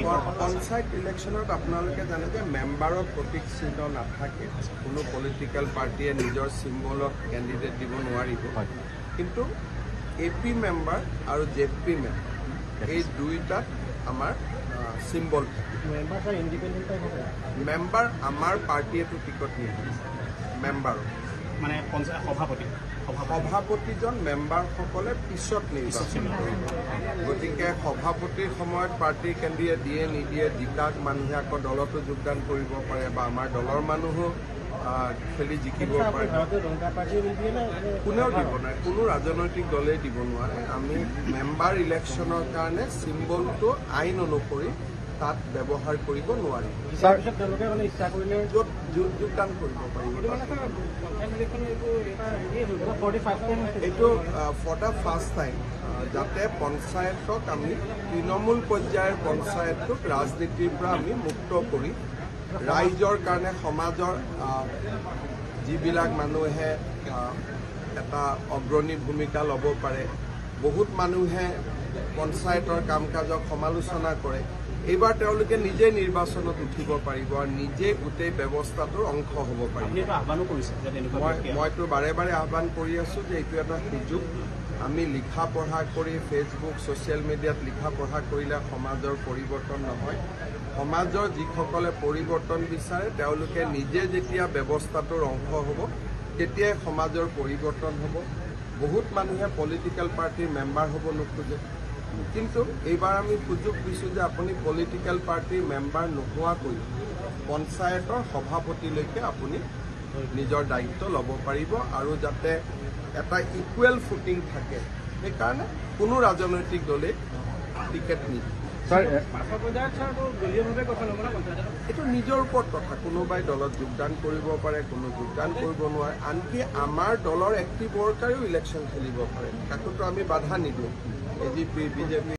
পঞ্চায়ত ইলেকশ্যনত আপোনালোকে জানে যে মেম্বাৰৰ প্ৰতীক চিহ্ন নাথাকে। কোনো পলিটিকেল পাৰ্টিয়ে নিজৰ চিম্বলত কেণ্ডিডেট দিব নোৱাৰিব। কিন্তু AP মেম্বাৰ আৰু JP মেম্বাৰ এই দুইটাত আমাৰ চিম্বল থাকে। মেম্বাৰ আমাৰ পাৰ্টিয়েতো টিকট নিদিয়ে মেম্বাৰ মানে পঞ্চায়ত সভাপতিজন মেম্বাৰসকলে পিছত নিৰ্বাচন কৰিব। গতিকে সভাপতিৰ সময়ত পাৰ্টিৰ কেণ্ডিডেট দিয়ে নিদিয়ে জিকাক মানুহে আকৌ দলতো যোগদান কৰিব পাৰে বা আমাৰ দলৰ মানুহো খেলি জিকিব পাৰে। কোনেও দিব নোৱাৰে, কোনো ৰাজনৈতিক দলেই দিব নোৱাৰে। আমি মেম্বাৰ ইলেকশ্যনৰ কাৰণে চিম্বলটো আইন অনুসৰি তাত ব্যৱহাৰ কৰিব নোৱাৰিম। য'ত যোগদান কৰিব পাৰিব। এইটো ফৰ দ্য ফাৰ্ষ্ট টাইম যাতে পঞ্চায়তক আমি তৃণমূল পৰ্যায়ৰ পঞ্চায়তটোক ৰাজনীতিৰ পৰা আমি মুক্ত কৰি ৰাইজৰ কাৰণে সমাজৰ যিবিলাক মানুহে এটা অগ্ৰণী ভূমিকা ল'ব পাৰে। বহুত মানুহে পঞ্চায়তৰ কাম কাজক সমালোচনা কৰে। এইবাৰ তেওঁলোকে নিজে নিৰ্বাচনত উঠিব পাৰিব আৰু নিজে গোটেই ব্যৱস্থাটোৰ অংশ হ'ব পাৰিব। মইতো বাৰে বাৰে আহ্বান কৰি আছোঁ যে এইটো এটা সুযোগ। আমি লিখা পঢ়া কৰি ফেচবুক ছ'চিয়েল মিডিয়াত লিখা পঢ়া কৰিলে সমাজৰ পৰিৱৰ্তন নহয়। সমাজৰ যিসকলে পৰিৱৰ্তন বিচাৰে তেওঁলোকে নিজে যেতিয়া ব্যৱস্থাটোৰ অংশ হ'ব তেতিয়াই সমাজৰ পৰিৱৰ্তন হ'ব। বহুত মানুহে পলিটিকেল পাৰ্টিৰ মেম্বাৰ হ'ব নোখোজে। কিন্তু এইবাৰ আমি সুযোগ দিছোঁ যে আপুনি পলিটিকেল পাৰ্টিৰ মেম্বাৰ নোহোৱাকৈ পঞ্চায়তৰ সভাপতিলৈকে আপুনি নিজৰ দায়িত্ব ল'ব পাৰিব আৰু যাতে এটা ইকুৱেল ফুটিং থাকে সেইকাৰণে কোনো ৰাজনৈতিক দলে টিকেট নিদিয়ে। এইটো নিজৰ ওপৰত কথা। কোনোবাই দলত যোগদান কৰিব পাৰে, কোনো যোগদান কৰিব নোৱাৰে। আনকি আমাৰ দলৰ এক্টিভ ৱৰ্কাৰেও ইলেকশ্যন খেলিব পাৰে, তাকোতো আমি বাধা নিদিওঁ। AGP BJP